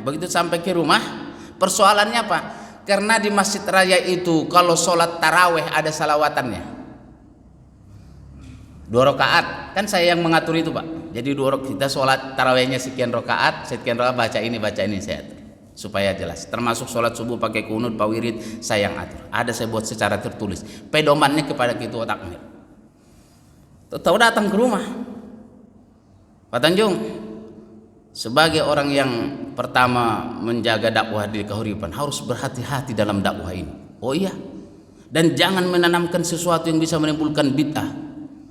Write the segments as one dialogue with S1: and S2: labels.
S1: Begitu sampai ke rumah, persoalannya apa? Karena di masjid raya itu kalau sholat taraweh ada salawatannya 2 rakaat, kan saya yang mengatur itu Pak. Jadi 2 rakaat, kita sholat tarawehnya sekian rakaat, sekian rakaat baca ini saya atur supaya jelas. Termasuk sholat subuh pakai kunut, pak wirid saya yang atur. Ada saya buat secara tertulis. Pedomannya kepada ketua takmir. Tahu datang ke rumah, Pak Tanjung, sebagai orang yang pertama menjaga dakwah di Kahuripan harus berhati-hati dalam dakwah ini. Oh iya, dan jangan menanamkan sesuatu yang bisa menimbulkan bid'ah,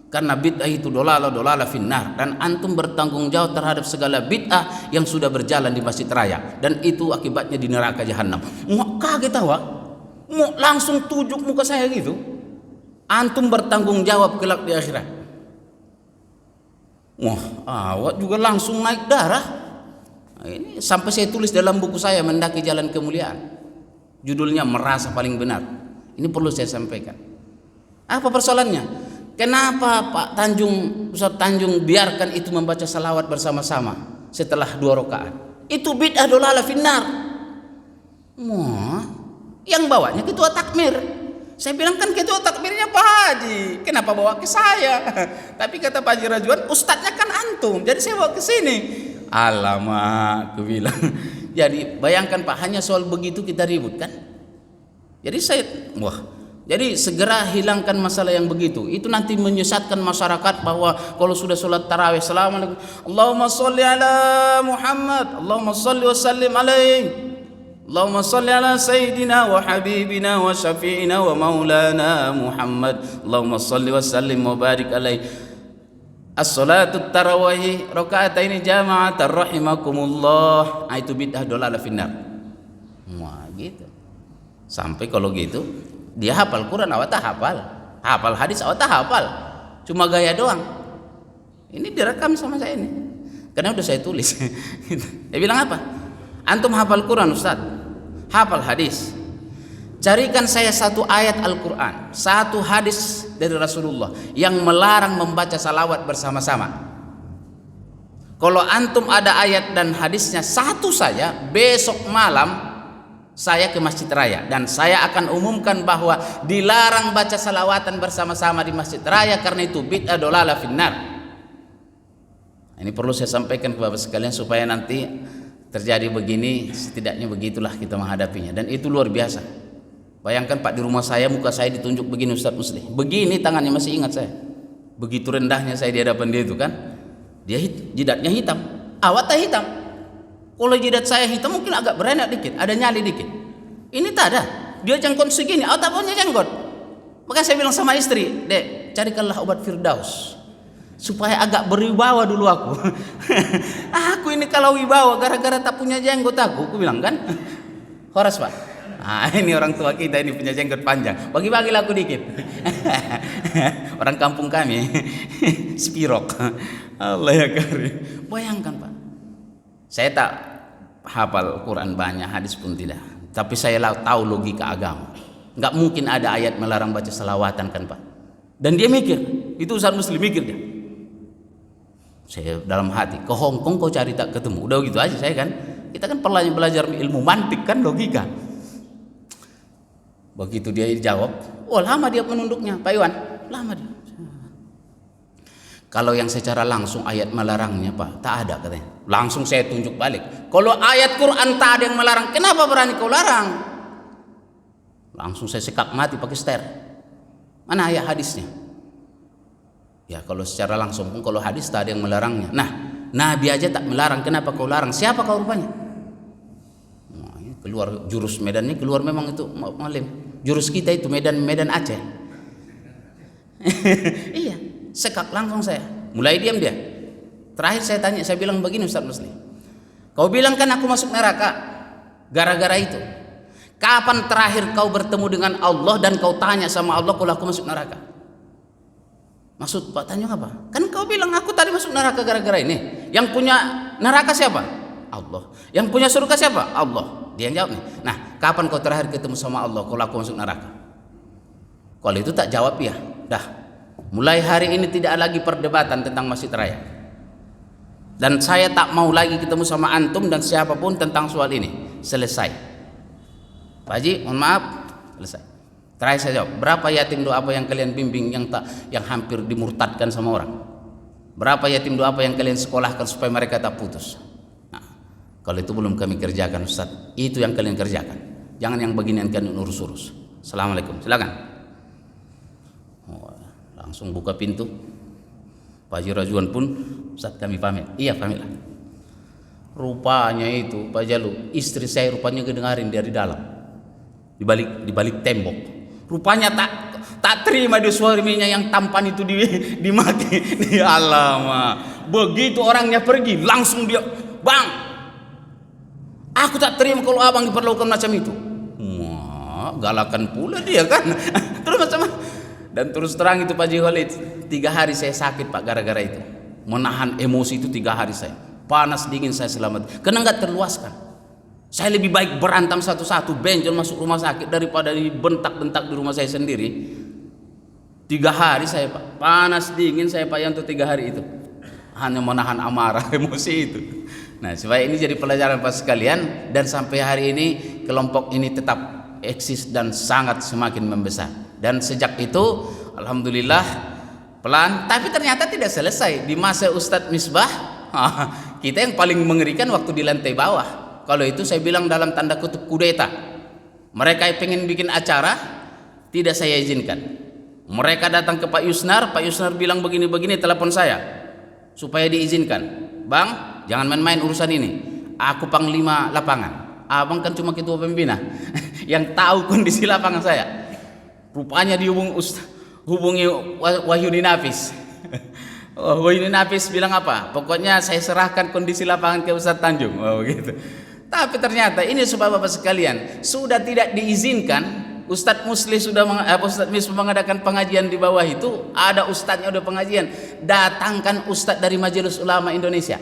S1: karena bid'ah itu dolala finnar, dan antum bertanggung jawab terhadap segala bid'ah yang sudah berjalan di masjid raya, dan itu akibatnya di neraka jahanam. Mau kaget awak, mau langsung tujuk muka saya gitu. Antum bertanggung jawab kelak di akhirat. Wah, awak juga langsung naik darah. Nah, ini sampai saya tulis dalam buku saya Mendaki Jalan Kemuliaan. Judulnya Merasa Paling Benar. Ini perlu saya sampaikan. Apa persoalannya? Kenapa Pak Tanjung, Ustaz Tanjung biarkan itu membaca salawat bersama-sama setelah 2 rakaat? Itu bid'ah dolala finnar. Wah, yang bawanya ketua takmir. Saya bilang kan ketua takmirnya Pak Haji, kenapa bawa ke saya? Tapi kata Pak Haji Rajuan, ustadznya kan antum, jadi saya bawa ke sini. Alamak, aku bilang. Jadi bayangkan Pak, hanya soal begitu kita ribut kan? Jadi jadi segera hilangkan masalah yang begitu. Itu nanti menyesatkan masyarakat bahwa kalau sudah sholat tarawih, assalamualaikum, Allahumma sholli ala Muhammad, Allahumma sholli wa sallim alaihi, Allahumma sholli ala sayyidina wa habibina wa syafi'ina wa maulana Muhammad, Allahumma sholli wa sallim wa barik alaihi. As-salatu tarawih rakaataini jama'atan rahimakumullah. Itu bid'ah dolala finnar. Wah, gitu. Sampai kalau gitu dia hafal Quran, awak tak hafal. Hafal hadis, awak tak hafal. Cuma gaya doang. Ini direkam sama saya ini. Karena udah saya tulis. Dia bilang apa? Antum hafal Quran Ustaz, hafal hadis. Carikan saya 1 ayat Al-Quran, 1 hadis dari Rasulullah yang melarang membaca salawat bersama-sama. Kalau antum ada ayat dan hadisnya 1 saja, besok malam saya ke Masjid Raya dan saya akan umumkan bahwa dilarang baca salawatan bersama-sama di Masjid Raya karena itu bid'ah dolala finnar. Ini perlu saya sampaikan kepada Bapak sekalian supaya nanti terjadi begini, setidaknya begitulah kita menghadapinya, dan itu luar biasa. Bayangkan Pak, di rumah saya muka saya ditunjuk begini Ustaz Musli, begini tangannya, masih ingat saya, begitu rendahnya saya di hadapan dia itu kan. Dia jidatnya hitam, awak tak hitam. Kalau jidat saya hitam mungkin agak berenak dikit, ada nyali dikit. Ini tak ada, dia jenggot segini, awak tak punya jenggot. Maka saya bilang sama istri, Dek, carikanlah obat Firdaus supaya agak berwibawa dulu aku. Aku ini kalau wibawa gara-gara tak punya jenggot aku bilang kan. Horas Pak. Ini orang tua kita ini punya jenggot panjang. Bagi-bagilah aku dikit. Orang kampung kami spirok. Allah ya karim. Bayangkan Pak. Saya tak hafal Quran banyak, hadis pun tidak. Tapi saya tahu logika agama. Enggak mungkin ada ayat melarang baca selawatan kan Pak. Dan dia mikir, itu Ustaz Muslim mikir dia. Saya dalam hati, ke Hongkong kau cari tak ketemu. Udah gitu aja saya kan. Kita kan belajar ilmu mantik kan, logika. Begitu dia jawab, oh lama dia menunduknya, Pak Iwan, lama dia. Kalau yang secara langsung ayat melarangnya Pak, tak ada katanya. Langsung saya tunjuk balik. Kalau ayat Quran tak ada yang melarang, kenapa berani kau larang? Langsung saya sekak mati pakai ster. Mana ayat hadisnya? Ya kalau secara langsung pun kalau hadis tak ada yang melarangnya. Nah, Nabi aja tak melarang, kenapa kau larang? Siapa kau rupanya? Nah, keluar jurus Medan ini, keluar memang itu malim. Jurus kita itu Medan Aceh. Iya, sekak langsung saya. Mulai diam dia. Terakhir saya tanya, saya bilang begini Ustaz Musli. Kau bilang kan aku masuk neraka gara-gara itu. Kapan terakhir kau bertemu dengan Allah dan kau tanya sama Allah kalau aku masuk neraka? Maksud Pak Tanjung apa? Kan kau bilang aku tadi masuk neraka gara-gara ini. Yang punya neraka siapa? Allah. Yang punya surga siapa? Allah. Dia yang jawab nih. Nah, kapan kau terakhir ketemu sama Allah kalau aku masuk neraka? Kalau itu tak jawab ya. Dah. Mulai hari ini tidak lagi perdebatan tentang Masjid Raya. Dan saya tak mau lagi ketemu sama antum dan siapapun tentang soal ini. Selesai. Pak Haji, mohon maaf, selesai. Terakhir saya jawab, berapa yatim doa apa yang kalian bimbing yang hampir dimurtadkan sama orang? Berapa yatim doa apa yang kalian sekolahkan supaya mereka tak putus? Nah, kalau itu belum kami kerjakan Ustaz, itu yang kalian kerjakan. Jangan yang beginian kalian urus-urus. Assalamualaikum, silakan. Oh, langsung buka pintu. Pak Haji Rajuan pun, Ustaz kami pamit. Iya pamit lah. Rupanya itu Pak Jalu, istri saya rupanya kedengarin dari dalam, di balik tembok. Rupanya tak terima di suaminya yang tampan itu dimaki. Alamak. Begitu orangnya pergi, langsung dia, "Bang, aku tak terima kalau abang diperlakukan macam itu." Wah, galakan pula dia kan. Terus macam, dan terus terang itu Pak Haji Khalid, 3 hari saya sakit Pak gara-gara itu. Menahan emosi itu 3 hari saya. Panas dingin saya selamat. Karena nggak terluaskan. Saya lebih baik berantem satu-satu, benjol masuk rumah sakit daripada dibentak-bentak di rumah saya sendiri. 3 hari saya Pak, panas dingin saya Pak yang untuk 3 hari itu. Hanya menahan amarah emosi itu. Nah, supaya ini jadi pelajaran Pak sekalian, dan sampai hari ini kelompok ini tetap eksis dan sangat semakin membesar. Dan sejak itu alhamdulillah pelan, tapi ternyata tidak selesai. Di masa Ustadz Misbah, kita yang paling mengerikan waktu di lantai bawah. Kalau itu saya bilang dalam tanda kutip kudeta. Mereka pengen bikin acara, tidak saya izinkan. Mereka datang ke Pak Yusnar bilang begini-begini, telepon saya supaya diizinkan. "Bang, jangan main-main urusan ini. Aku panglima lapangan. Abang kan cuma ketua pembina yang tahu kondisi lapangan saya." Rupanya hubungi Wahyudi Nafis. Wahyudi Nafis bilang apa? "Pokoknya saya serahkan kondisi lapangan ke Ustadz Tanjung." Oh gitu. Tapi ternyata ini sebab Bapak sekalian, sudah tidak diizinkan. Ustadz Musli Ustadz Misbah mengadakan pengajian di bawah itu, ada ustadznya udah pengajian, datangkan ustadz dari Majelis Ulama Indonesia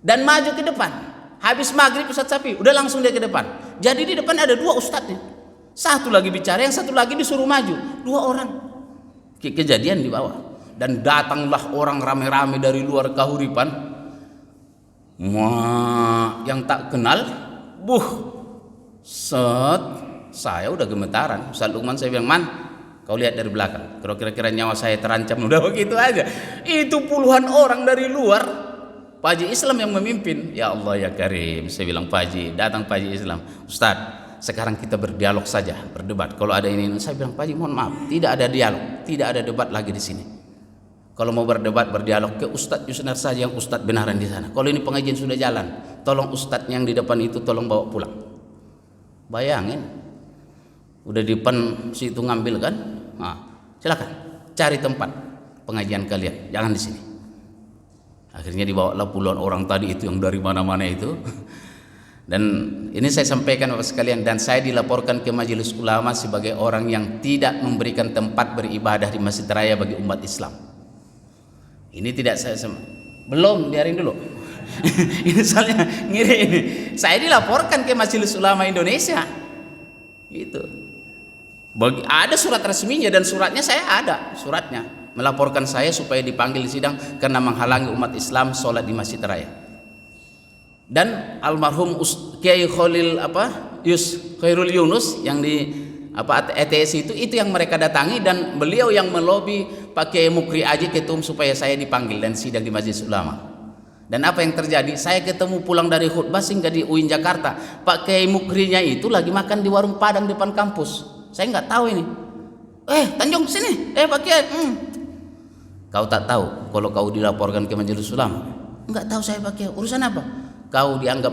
S1: dan maju ke depan. Habis maghrib Ustadz Sapi udah langsung dia ke depan. Jadi di depan ada 2 ustadznya, satu lagi bicara, yang satu lagi disuruh maju, 2 orang. Kejadian di bawah, dan datanglah orang rame-rame dari luar Kahuripan. Wah, yang tak kenal, saya udah gemetaran. Ustaz Lukman, saya bilang, "Man, kau lihat dari belakang, kira-kira nyawa saya terancam." Udah begitu aja. Itu puluhan orang dari luar, Pak Haji Islam yang memimpin. Ya Allah ya Karim, saya bilang, "Pak Haji," datang Pak Haji Islam, "Ustaz, sekarang kita berdialog saja, berdebat. Kalau ada ini." Saya bilang, "Pak Haji, mohon maaf, tidak ada dialog, tidak ada debat lagi di sini. Kalau mau berdebat, berdialog ke Ustadz Yusnar saja, yang Ustadz benaran di sana. Kalau ini pengajian sudah jalan, tolong Ustadz yang di depan itu tolong bawa pulang." Bayangin, udah di depan situ ngambil kan? Nah, silakan cari tempat pengajian kalian, jangan di sini. Akhirnya dibawalah puluhan orang tadi itu yang dari mana-mana itu. Dan ini saya sampaikan Bapak sekalian, dan saya dilaporkan ke Majelis Ulama sebagai orang yang tidak memberikan tempat beribadah di Masjid Raya bagi umat Islam. Ini tidak belum, biarin dulu. Ini soalnya ngiri ini. Saya dilaporkan ke Majelis Ulama Indonesia. Gitu. Ada surat resminya, dan suratnya saya ada, suratnya melaporkan saya supaya dipanggil di sidang karena menghalangi umat Islam sholat di Masjid Raya. Dan almarhum Kiai Khalil Khairul Yunus yang di ETS itu yang mereka datangi, dan beliau yang melobi Pak Kiai Mukri Aji Ketum supaya saya dipanggil dan sidang di Majelis Ulama. Dan apa yang terjadi? Saya ketemu pulang dari khutbah sehingga di UIN Jakarta, Pak Kiai Mukrinya itu lagi makan di warung Padang depan kampus. Saya nggak tahu ini. Tanjung sini. Pak Kiai. Kau tak tahu kalau kau dilaporkan ke Majelis Ulama? Nggak tahu saya Pak Kiai. Urusan apa? Kau dianggap